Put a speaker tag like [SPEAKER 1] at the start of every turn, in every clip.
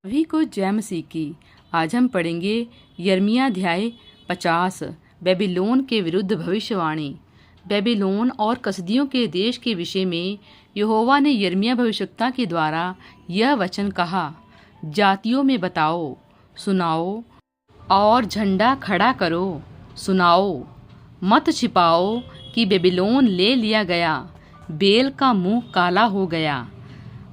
[SPEAKER 1] सभी को जय मसीह की। आज हम पढ़ेंगे यिर्मयाह अध्याय 50 बेबीलोन के विरुद्ध भविष्यवाणी। बेबीलोन और कसदियों के देश के विषय में यहोवा ने यिर्मयाह भविष्यवक्ता के द्वारा यह वचन कहा। जातियों में बताओ, सुनाओ और झंडा खड़ा करो, सुनाओ। मत छिपाओ कि बेबीलोन ले लिया गया, बेल का मुंह काला हो गया,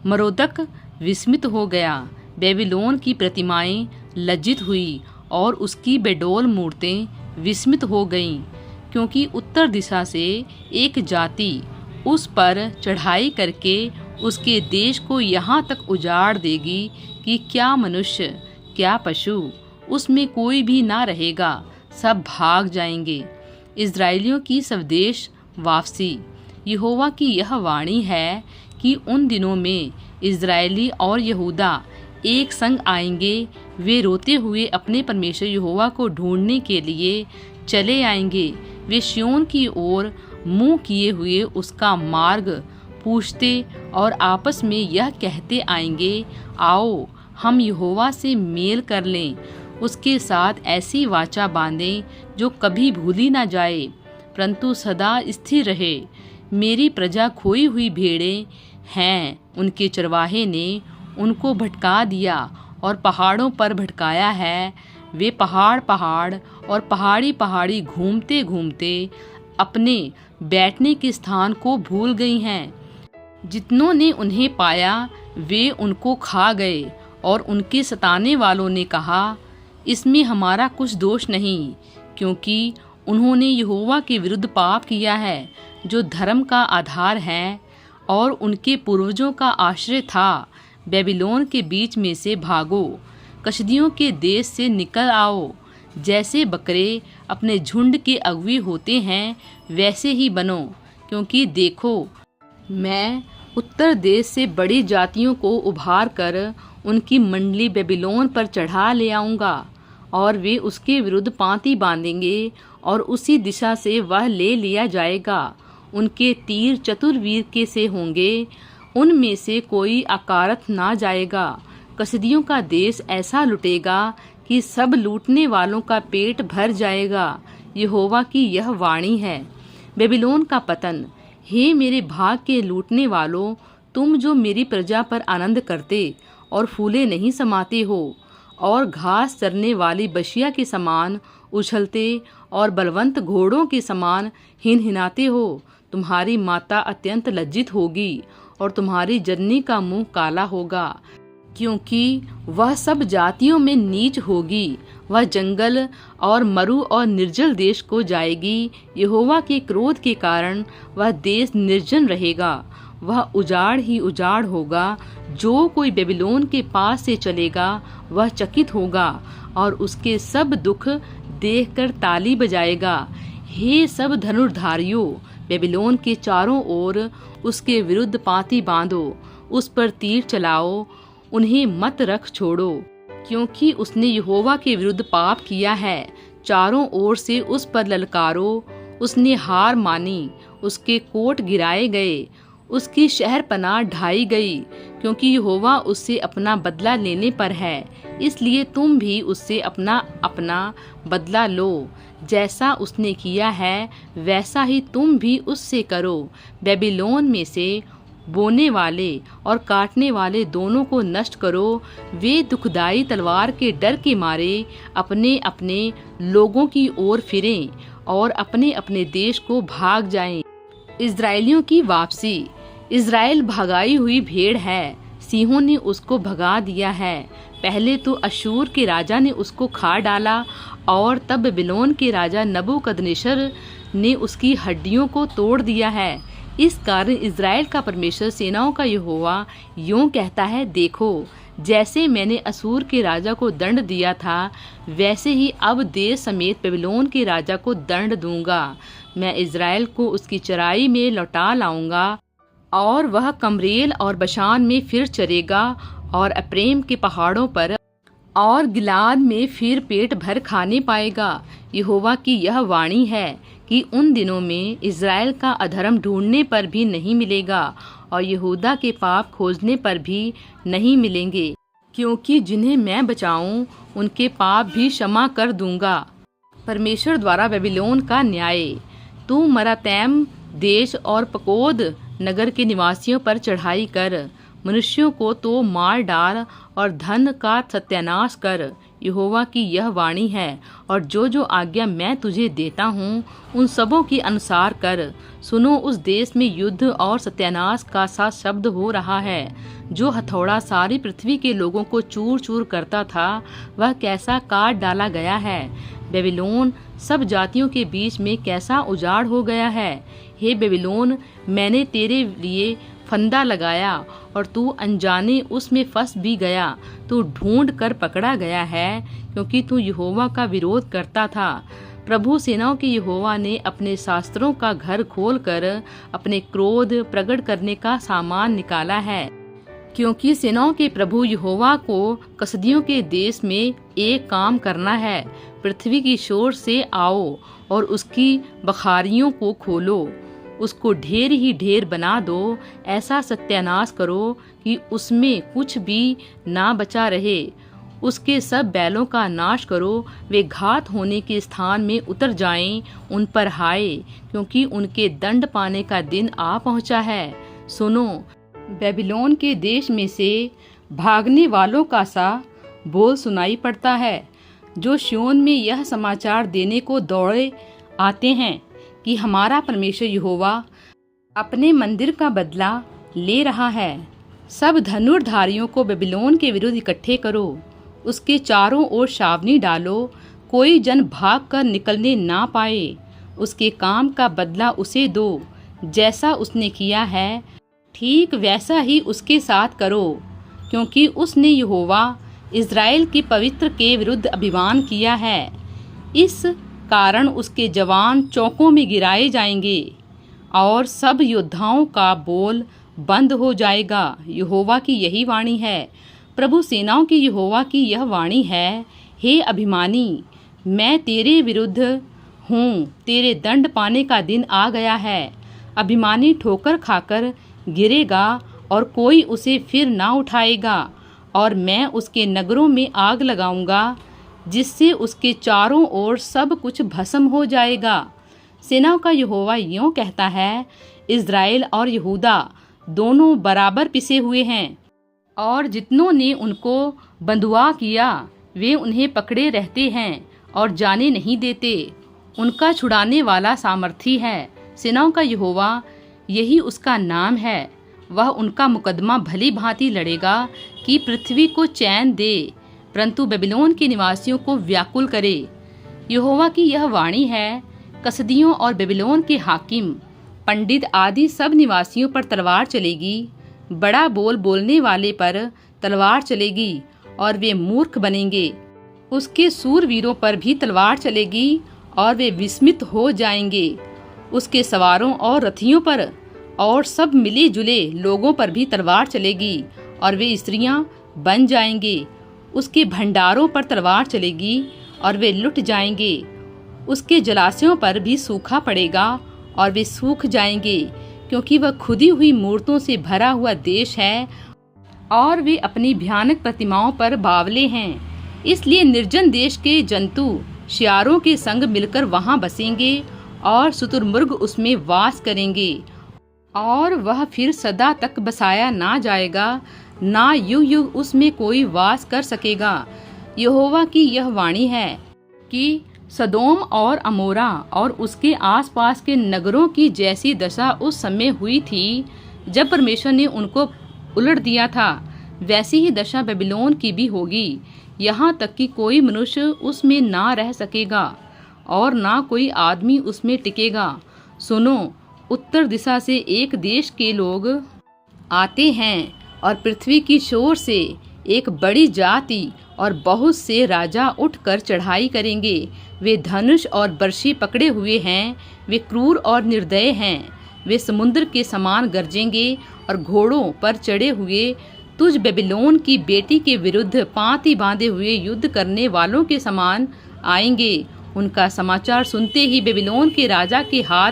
[SPEAKER 1] मरोदक विस्मित हो गया। बेबीलोन की प्रतिमाएं लज्जित हुई और उसकी बेडौल मूर्तें विस्मित हो गईं, क्योंकि उत्तर दिशा से एक जाति उस पर चढ़ाई करके उसके देश को यहाँ तक उजाड़ देगी कि क्या मनुष्य क्या पशु उसमें कोई भी ना रहेगा, सब भाग जाएंगे। इज़राइलियों की स्वदेश वापसी। यहोवा की यह वाणी है कि उन दिनों में इज़राइली और यहूदा एक संग आएंगे। वे रोते हुए अपने परमेश्वर यहोवा को ढूंढने के लिए चले आएंगे। वे सिय्योन की ओर मुंह किए हुए उसका मार्ग पूछते और आपस में यह कहते आएंगे, आओ हम यहोवा से मेल कर लें, उसके साथ ऐसी वाचा बांधें जो कभी भूली ना जाए परंतु सदा स्थिर रहे। मेरी प्रजा खोई हुई भेड़ें हैं, उनके चरवाहे ने उनको भटका दिया और पहाड़ों पर भटकाया है। वे पहाड़ पहाड़ और पहाड़ी पहाड़ी घूमते घूमते अपने बैठने के स्थान को भूल गई हैं। जितनों ने उन्हें पाया वे उनको खा गए और उनके सताने वालों ने कहा, इसमें हमारा कुछ दोष नहीं, क्योंकि उन्होंने यहोवा के विरुद्ध पाप किया है, जो धर्म का आधार है और उनके पूर्वजों का आश्रय था। बेबीलोन के बीच में से भागो, कसदियों के देश से निकल आओ। जैसे बकरे अपने झुंड के अगुवी होते हैं वैसे ही बनो, क्योंकि देखो मैं उत्तर देश से बड़ी जातियों को उभार कर उनकी मंडली बेबीलोन पर चढ़ा ले आऊँगा और वे उसके विरुद्ध पाँति बांधेंगे और उसी दिशा से वह ले लिया जाएगा। उनके तीर चतुर वीर के से होंगे, उनमें से कोई अकारथ ना जाएगा। कसदियों का देश ऐसा लुटेगा कि सब लूटने वालों का पेट भर जाएगा। यहोवा की यह वाणी है। बेबीलोन का पतन। हे मेरे भाग के लूटने वालों, तुम जो मेरी प्रजा पर आनंद करते और फूले नहीं समाते हो और घास चरने वाली बशिया के समान उछलते और बलवंत घोड़ों के समान हिनहिनाते हो, तुम्हारी माता अत्यंत लज्जित होगी और तुम्हारी जननी का मुंह काला होगा, क्योंकि वह सब जातियों में नीच होगी। वह जंगल और मरु और निर्जल देश को जाएगी। यहोवा के क्रोध के कारण वह देश निर्जन रहेगा, वह उजाड़ ही उजाड़ होगा। जो कोई बेबीलोन के पास से चलेगा वह चकित होगा और उसके सब दुख देखकर ताली बजाएगा। हे सब धनुर्धारियों, बेबीलोन के चारों ओर उसके विरुद्ध पाँति बांधो, उस पर तीर चलाओ, उन्हें मत रख छोड़ो, क्योंकि उसने यहोवा के विरुद्ध पाप किया है। चारों ओर से उस पर ललकारो, उसने हार मानी, उसके कोट गिराए गए, उसकी शहरपनाह ढाई गई, क्योंकि यहोवा उससे अपना बदला लेने पर है। इसलिए तुम भी उससे अपना अपना बदला लो। जैसा उसने किया है वैसा ही तुम भी उससे करो। बेबीलोन में से बोने वाले और काटने वाले दोनों को नष्ट करो। वे दुखदाई तलवार के डर के मारे अपने अपने लोगों की ओर फिरें और अपने अपने देश को भाग जाएं। इज़राइलियों की वापसी। इज़राइल भगाई हुई भेड़ है, सिंहों ने उसको भगा दिया है। पहले तो अशूर के राजा ने उसको खा डाला और तब बेबीलोन के राजा नबूकदनेस्सर ने उसकी हड्डियों को तोड़ दिया है। इस कारण इज़राइल का परमेश्वर सेनाओं का यहोवा यूं कहता है, देखो जैसे मैंने असूर के राजा को दंड दिया था वैसे ही अब देश समेत बेबीलोन के राजा को दंड दूंगा। मैं इज़राइल को उसकी चराई में लौटा लाऊंगा और वह कमरेल और बशान में फिर चरेगा और अप्रेम के पहाड़ों पर और गिलाद में फिर पेट भर खाने पाएगा। यहोवा की यह वाणी है कि उन दिनों में इज़राइल का अधर्म ढूंढने पर भी नहीं मिलेगा और यहूदा के पाप खोजने पर भी नहीं मिलेंगे, क्योंकि जिन्हें मैं बचाऊं उनके पाप भी क्षमा कर दूंगा। परमेश्वर द्वारा बेबीलोन का न्याय। तू मरातैम देश और पकोद नगर के निवासियों पर चढ़ाई कर, मनुष्यों को तो मार डाल और धन का सत्यानाश कर। यहोवा की यह वाणी है, और जो जो आज्ञा मैं तुझे देता हूँ उन सबों के अनुसार कर। सुनो, उस देश में युद्ध और सत्यानाश का सा शब्द हो रहा है। जो हथौड़ा सारी पृथ्वी के लोगों को चूर चूर करता था, वह कैसा काट डाला गया है। बेबीलोन सब जातियों के बीच में कैसा उजाड़ हो गया है। हे बेबीलोन, मैंने तेरे लिए फंदा लगाया और तू अनजाने उसमें फंस भी गया। तू ढूंढ कर पकड़ा गया है, क्योंकि तू यहोवा का विरोध करता था। प्रभु सेनाओं के यहोवा ने अपने शास्त्रों का घर खोलकर अपने क्रोध प्रकट करने का सामान निकाला है। क्योंकि सेनाओं के प्रभु यहोवा को कसदियों के देश में एक काम करना है। पृथ्वी की शोर से आओ और उसकी बखारियों को खोलो। उसको ढेर ही ढेर बना दो, ऐसा सत्यानाश करो कि उसमें कुछ भी ना बचा रहे। उसके सब बैलों का नाश करो, वे घात होने के स्थान में उतर जाएं। उन पर हाय, क्योंकि उनके दंड पाने का दिन आ पहुंचा है। सुनो, बेबीलोन के देश में से भागने वालों का सा बोल सुनाई पड़ता है, जो सिय्योन में यह समाचार देने को दौड़े आते हैं कि हमारा परमेश्वर यहोवा अपने मंदिर का बदला ले रहा है। सब धनुर्धारियों को बेबीलोन के विरुद्ध इकट्ठे करो, उसके चारों ओर छावनी डालो, कोई जन भाग कर निकलने ना पाए। उसके काम का बदला उसे दो, जैसा उसने किया है ठीक वैसा ही उसके साथ करो, क्योंकि उसने यहोवा इज़राइल के पवित्र के विरुद्ध अभिमान किया है। इस कारण उसके जवान चौकों में गिराए जाएंगे और सब योद्धाओं का बोल बंद हो जाएगा। यहोवा की यही वाणी है। प्रभु सेनाओं की यहोवा की यह वाणी है, हे अभिमानी, मैं तेरे विरुद्ध हूँ, तेरे दंड पाने का दिन आ गया है। अभिमानी ठोकर खाकर गिरेगा और कोई उसे फिर ना उठाएगा, और मैं उसके नगरों में आग लगाऊंगा, जिससे उसके चारों ओर सब कुछ भस्म हो जाएगा। सेनाओं का यहोवा यूँ कहता है, इज़राइल और यहूदा दोनों बराबर पिसे हुए हैं, और जितनों ने उनको बंधुआ किया वे उन्हें पकड़े रहते हैं और जाने नहीं देते। उनका छुड़ाने वाला सामर्थी है। सेनाओं का यहोवा यही उसका नाम है। वह उनका मुकदमा भली भांति लड़ेगा कि पृथ्वी को चैन दे, परंतु बेबीलोन के निवासियों को व्याकुल करे। यहोवा की यह वाणी है, कसदियों और बेबीलोन के हाकिम, पंडित आदि सब निवासियों पर तलवार चलेगी। बड़ा बोल बोलने वाले पर तलवार चलेगी और वे मूर्ख बनेंगे। उसके सूरवीरों पर भी तलवार चलेगी और वे विस्मित हो जाएंगे। उसके सवारों और रथियों पर और सब मिले जुले लोगों पर भी तलवार चलेगी और वे स्त्रियां बन जाएंगे। उसके भंडारों पर तलवार चलेगी और वे लुट जाएंगे। उसके जलाशयों पर भी सूखा पड़ेगा और वे सूख जाएंगे, क्योंकि वह खुदी हुई मूर्तों से भरा हुआ देश है और वे अपनी भयानक प्रतिमाओं पर बावले हैं। इसलिए निर्जन देश के जंतु शियारों के संग मिलकर वहां बसेंगे और शुतुरमुर्ग उसमें वास करेंगे, और वह फिर सदा तक बसाया ना जाएगा, ना युग युग उसमें कोई वास कर सकेगा। यहोवा की यह वाणी है कि सदोम और अमोरा और उसके आसपास के नगरों की जैसी दशा उस समय हुई थी जब परमेश्वर ने उनको उलट दिया था, वैसी ही दशा बेबीलोन की भी होगी। यहाँ तक कि कोई मनुष्य उसमें ना रह सकेगा और ना कोई आदमी उसमें टिकेगा। सुनो, उत्तर दिशा से एक देश के लोग आते हैं और पृथ्वी की शोर से एक बड़ी जाति और बहुत से राजा उठकर चढ़ाई करेंगे। वे धनुष और बर्छी पकड़े हुए हैं, वे क्रूर और निर्दय हैं। वे समुद्र के समान गरजेंगे और घोड़ों पर चढ़े हुए तुझ बेबीलोन की बेटी के विरुद्ध पांति बांधे हुए युद्ध करने वालों के समान आएंगे। उनका समाचार सुनते ही बेबीलोन के राजा के हाथ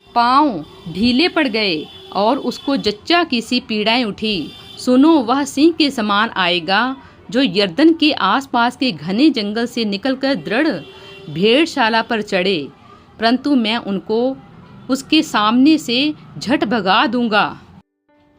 [SPEAKER 1] पांव ढीले पड़ गए और उसको जच्चा की सी पीड़ाएं उठी। सुनो, वह सिंह के समान आएगा, जो यर्दन के आसपास के घने जंगल से निकलकर दृढ़ भेड़शाला पर चढ़े, परंतु मैं उनको उसके सामने से झट भगा दूंगा।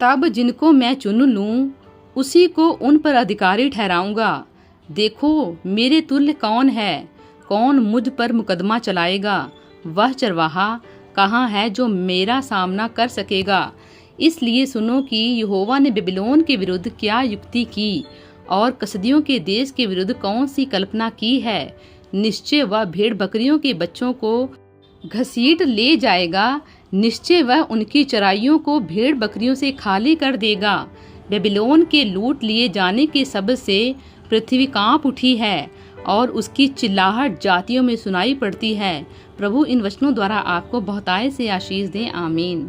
[SPEAKER 1] तब जिनको मैं चुन लूं उसी को उन पर अधिकारी ठहराऊंगा। देखो मेरे तुल्य कौन है, कौन मुझ पर मुकदमा चलाएगा? वह चरवाहा कहाँ है जो मेरा सामना कर सकेगा? इसलिए सुनो कि यहोवा ने बेबीलोन के विरुद्ध क्या युक्ति की और कसदियों के देश के विरुद्ध कौन सी कल्पना की है। निश्चय वह भेड़ बकरियों के बच्चों को घसीट ले जाएगा, निश्चय वह उनकी चराइयों को भेड़ बकरियों से खाली कर देगा। बेबीलोन के लूट लिए जाने के शब्द से पृथ्वी कांप उठी है और उसकी चिल्लाहट जातियों में सुनाई पड़ती है। प्रभु इन वचनों द्वारा आपको बहुतायत से आशीष दें। आमीन।